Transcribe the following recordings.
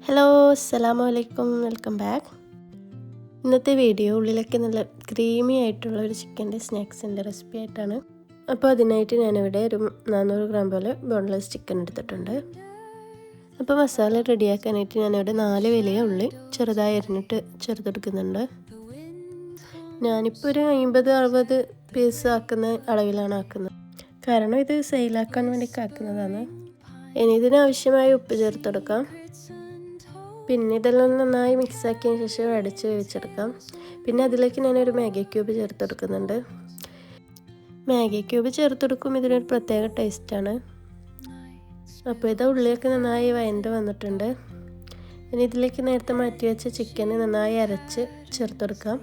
Hello അസ്സലാമു അലൈക്കും, welcome back. ഇന്നത്തെ വീഡിയോ ഉള്ളിലൊക്കെ നല്ല ക്രീമി ആയിട്ടുള്ള ഒരു ചിക്കൻ്റെ സ്നാക്സിൻ്റെ റെസിപ്പി ആയിട്ടാണ്. അപ്പോൾ അതിനായിട്ട് ഞാനിവിടെ ഒരു 400 ഗ്രാം പോലെ ബോൺലെസ് ചിക്കൻ എടുത്തിട്ടുണ്ട്. അപ്പോൾ മസാല റെഡിയാക്കാനായിട്ട് ഞാനിവിടെ 4 വലിയ ഉള്ളി ചെറുതായി അരിഞ്ഞിട്ട് ചേർത്തെടുക്കുന്നുണ്ട്. ഞാനിപ്പോൾ ഒരു 50-60 പീസ് ആക്കുന്ന അളവിലാണ് ആക്കുന്നത്, കാരണം ഇത് സെയിലാക്കാൻ വേണ്ടി ആക്കുന്നതാണ്. ഇനി ഇതിനാവശ്യമായ ഉപ്പ് ചേർത്തെടുക്കാം. പിന്നെ ഇതെല്ലാം നന്നായി മിക്സാക്കിയതിന് ശേഷം അടച്ച് വേവിച്ചെടുക്കാം. പിന്നെ അതിലേക്ക് ഞാനൊരു മാഗി ക്യൂബ് ചേർത്തെടുക്കുന്നുണ്ട്. മാഗി ക്യൂബ് ചേർത്തെടുക്കും ഇതിനൊരു പ്രത്യേക ടേസ്റ്റാണ്. അപ്പോൾ ഇത് ഉള്ളിയൊക്കെ നന്നായി വഴണ്ട് വന്നിട്ടുണ്ട്. ഇനി ഇതിലേക്ക് നേരത്തെ മാറ്റി വെച്ച ചിക്കന് നന്നായി അരച്ച് ചേർത്തെടുക്കാം.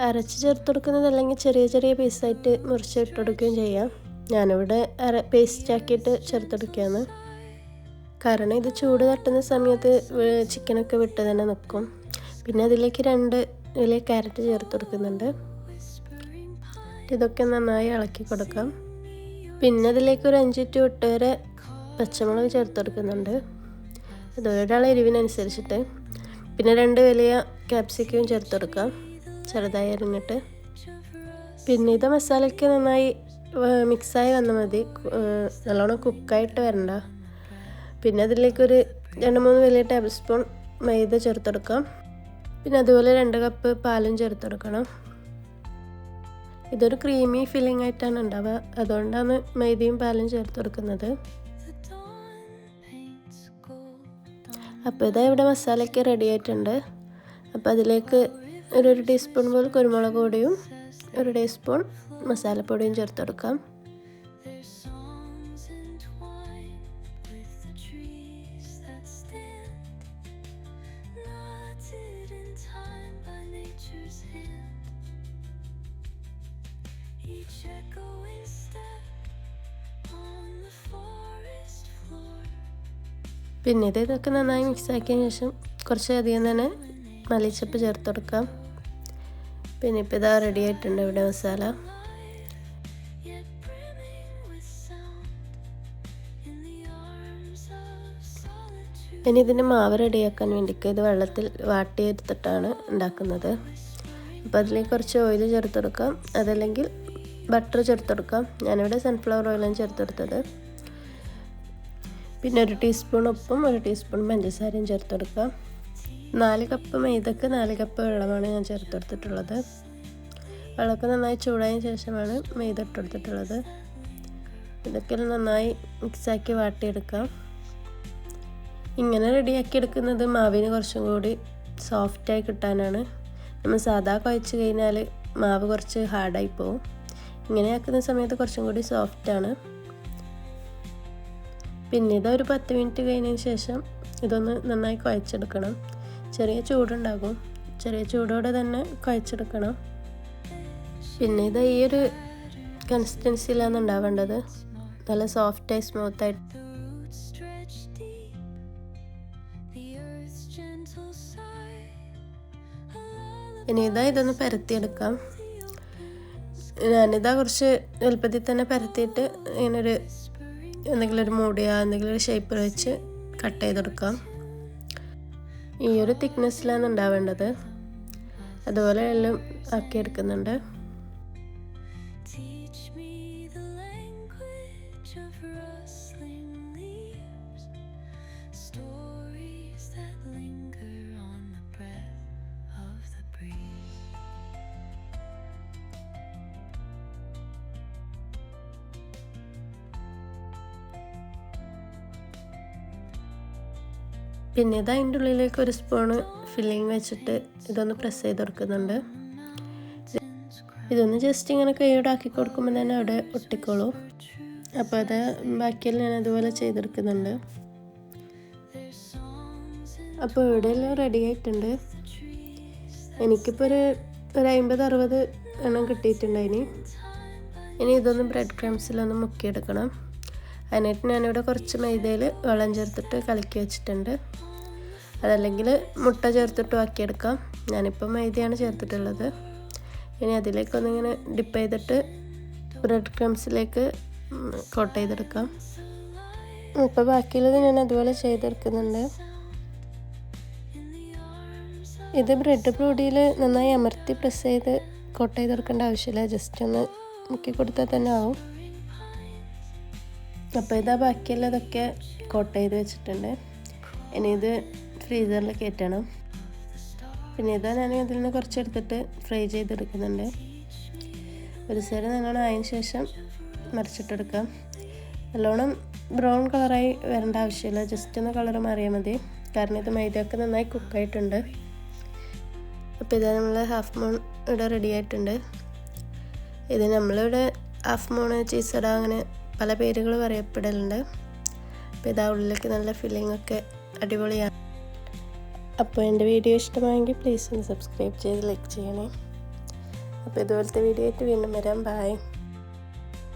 അരച്ച് ചേർത്തെടുക്കുന്നതല്ലെങ്കിൽ ചെറിയ ചെറിയ പീസായിട്ട് മുറിച്ച് ഇട്ടെടുക്കുകയും ചെയ്യാം. ഞാനിവിടെ പേസ്റ്റാക്കിയിട്ട് ചേർത്തെടുക്കുകയാണ്, കാരണം ഇത് ചൂട് തട്ടുന്ന സമയത്ത് ചിക്കനൊക്കെ വിട്ട് തന്നെ നിൽക്കും. പിന്നെ അതിലേക്ക് 2 വലിയ ക്യാരറ്റ് ചേർത്ത് കൊടുക്കുന്നുണ്ട്. ഇതൊക്കെ നന്നായി ഇളക്കി കൊടുക്കാം. പിന്നെ അതിലേക്ക് ഒരു 5 to 8 വരെ പച്ചമുളക് ചേർത്ത് കൊടുക്കുന്നുണ്ട്, അത് ഒരാളെ എരിവിനനുസരിച്ചിട്ട്. പിന്നെ 2 വലിയ ക്യാപ്സിക്കം ചേർത്ത് കൊടുക്കാം, ചെറുതായി അരിഞ്ഞിട്ട്. പിന്നെ ഇത് മസാലയ്ക്ക് നന്നായി മിക്സായി വന്നാൽ മതി, നല്ലോണം കുക്കായിട്ട് വരണ്ട. പിന്നെ അതിലേക്കൊരു 2-3 വലിയ ടേബിൾ സ്പൂൺ മൈദ ചേർത്തെടുക്കാം. പിന്നെ അതുപോലെ 2 കപ്പ് പാലും ചേർത്തെടുക്കണം. ഇതൊരു ക്രീമി ഫില്ലിംഗ് ആയിട്ടാണ് ഉണ്ടാവുക, അതുകൊണ്ടാണ് മൈദയും പാലും ചേർത്തെടുക്കുന്നത്. അപ്പോൾ ഇതാ ഇവിടെ മസാലയൊക്കെ റെഡി ആയിട്ടുണ്ട്. അപ്പോൾ അതിലേക്ക് ഒരു ടീസ്പൂൺ പോലെ കുരുമുളക് പൊടിയും 1 ടീസ്പൂൺ മസാലപ്പൊടിയും ചേർത്തെടുക്കാം. പിന്നെ ഇതൊക്കെ നന്നായി മിക്സാക്കിയതിന് ശേഷം കുറച്ചധികം തന്നെ മല്ലിച്ചപ്പ് ചേർത്ത് കൊടുക്കാം. പിന്നെ ഇപ്പോൾ ഇതാ റെഡി ആയിട്ടുണ്ട് ഇവിടെ മസാല. ഇനി ഇതിൻ്റെ മാവ് റെഡിയാക്കാൻ വേണ്ടിയിട്ട് ഇത് വെള്ളത്തിൽ വാട്ടിയെടുത്തിട്ടാണ് ഉണ്ടാക്കുന്നത്. അപ്പോൾ അതിലേക്ക് കുറച്ച് ഓയിൽ ചേർത്ത് കൊടുക്കാം, അതല്ലെങ്കിൽ ബട്ടർ ചേർത്ത് കൊടുക്കാം. ഞാനിവിടെ സൺഫ്ലവർ ഓയിലാണ് ചേർത്തെടുത്തത്. പിന്നെ 1 ടീസ്പൂൺ ഉപ്പും 1 ടീസ്പൂൺ പഞ്ചസാരയും ചേർത്ത് കൊടുക്കാം. 4 കപ്പ് മൈദക്ക് 4 കപ്പ് വെള്ളമാണ് ഞാൻ ചേർത്തെടുത്തിട്ടുള്ളത്. വെള്ളമൊക്കെ നന്നായി ചൂടായതിന് ശേഷമാണ് മൈദ ഇട്ടെടുത്തിട്ടുള്ളത്. ഇതൊക്കെ നന്നായി മിക്സാക്കി വാട്ടിയെടുക്കാം. ഇങ്ങനെ റെഡിയാക്കി എടുക്കുന്നത് മാവിന് കുറച്ചും കൂടി സോഫ്റ്റായി കിട്ടാനാണ്. നമ്മൾ സാധാ കുഴച്ച് കഴിഞ്ഞാൽ മാവ് കുറച്ച് ഹാർഡായി പോവും. ഇങ്ങനെ ആക്കുന്ന സമയത്ത് കുറച്ചും കൂടി സോഫ്റ്റാണ്. പിന്നെ ഇതൊരു 10 മിനിറ്റ് കഴിഞ്ഞതിന് ശേഷം ഇതൊന്ന് നന്നായി കുഴച്ചെടുക്കണം. ചെറിയ ചൂടുണ്ടാകും, ചെറിയ ചൂടോടെ തന്നെ കുഴച്ചെടുക്കണം. പിന്നെ ഇത് ഈ ഒരു കൺസിസ്റ്റൻസിയിലാണ് ഉണ്ടാവേണ്ടത്, നല്ല സോഫ്റ്റായി സ്മൂത്തായിട്ട്. ഇനി ഇതൊന്ന് പരത്തിയെടുക്കാം. ഞാനിതാ കുറച്ച് എളുപ്പത്തിൽ തന്നെ പരത്തിയിട്ട് ഇങ്ങനൊരു എന്തെങ്കിലും ഒരു മൂടിയോ എന്തെങ്കിലും ഒരു ഷേപ്പിൽ വെച്ച് കട്ട് ചെയ്തെടുക്കാം. ഈ ഒരു തിക്നെസ്സിലാണ് ഉണ്ടാവേണ്ടത്, അതുപോലെ എല്ലാം ആക്കിയെടുക്കുന്നുണ്ട്. പിന്നെ അതിൻ്റെ ഉള്ളിലേക്ക് 1 സ്പൂണ് ഫില്ലിങ് വെച്ചിട്ട് ഇതൊന്ന് പ്രസ് ചെയ്ത് കൊടുക്കുന്നുണ്ട്. ഇതൊന്ന് ജസ്റ്റ് ഇങ്ങനെ കൈയോടാക്കി കൊടുക്കുമ്പോൾ തന്നെ അവിടെ ഒട്ടിക്കോളൂ. അപ്പോൾ അത് ബാക്കിയെല്ലാം ഞാൻ അതുപോലെ ചെയ്തെടുക്കുന്നുണ്ട്. അപ്പോൾ ഇവിടെയെല്ലാം റെഡി ആയിട്ടുണ്ട്. എനിക്കിപ്പോൾ ഒരു 50-60 എണ്ണം കിട്ടിയിട്ടുണ്ടായിനി. ഇനി ഇതൊന്ന് ബ്രെഡ് ക്രംസിലൊന്ന് മുക്കിയെടുക്കണം. അതിനായിട്ട് ഞാനിവിടെ കുറച്ച് മൈദയിൽ വെള്ളം ചേർത്തിട്ട് കലക്കി വെച്ചിട്ടുണ്ട്. അതല്ലെങ്കിൽ മുട്ട ചേർത്തിട്ട് ആക്കിയെടുക്കാം. ഞാനിപ്പോൾ മൈദയാണ് ചേർത്തിട്ടുള്ളത്. ഇനി അതിലേക്കൊന്നിങ്ങനെ ഡിപ്പ് ചെയ്തിട്ട് ബ്രെഡ് ക്രംസിലേക്ക് കോട്ട് ചെയ്തെടുക്കാം. ഇപ്പോൾ ബാക്കിയുള്ളത് ഞാൻ അതുപോലെ ചെയ്തെടുക്കുന്നുണ്ട്. ഇത് ബ്രെഡ് പൊടിയിൽ നന്നായി അമർത്തി പ്രസ് ചെയ്ത് കോട്ട് ചെയ്ത് കൊടുക്കേണ്ട ആവശ്യമില്ല, ജസ്റ്റ് ഒന്ന് മുക്കി കൊടുത്താൽ തന്നെ ആവും. അപ്പോൾ ഇതാ ബാക്കിയുള്ളതൊക്കെ കോട്ട് ചെയ്ത് വെച്ചിട്ടുണ്ട്. ഇനി ഇത് ഫ്രീസറിൽ കയറ്റണം. പിന്നെ ഇതാ ഞാൻ ഇതിൽ നിന്ന് കുറച്ചെടുത്തിട്ട് ഫ്രൈ ചെയ്തെടുക്കുന്നുണ്ട്. ഒരു സൈഡ് നല്ലോണം ആയതിനു ശേഷം മറിച്ചിട്ടെടുക്കാം. നല്ലോണം ബ്രൗൺ കളറായി വരേണ്ട ആവശ്യമില്ല, ജസ്റ്റ് ഒന്ന് കളർ മാറിയാൽ മതി, കാരണം ഇത് മൈദയൊക്കെ നന്നായി കുക്കായിട്ടുണ്ട്. അപ്പോൾ ഇതാ നമ്മൾ ഹാഫ് മൂൺ ഇവിടെ റെഡി ആയിട്ടുണ്ട്. ഇത് നമ്മളിവിടെ ഹാഫ് മൂൺ, ചീസട, അങ്ങനെ പല പേരുകൾ പറയപ്പെടലുണ്ട്. അപ്പോൾ ഇതാ ഉള്ളിലേക്ക് നല്ല ഫില്ലിംഗ് ഒക്കെ അടിപൊളിയാണ്. അപ്പോൾ എൻ്റെ വീഡിയോ ഇഷ്ടമായെങ്കിൽ പ്ലീസ് ഒന്ന് സബ്സ്ക്രൈബ് ചെയ്ത് ലൈക്ക് ചെയ്യണേ. അപ്പോൾ ഇതുപോലത്തെ വീഡിയോ ആയിട്ട് വീണ്ടും വരാം. ബൈ.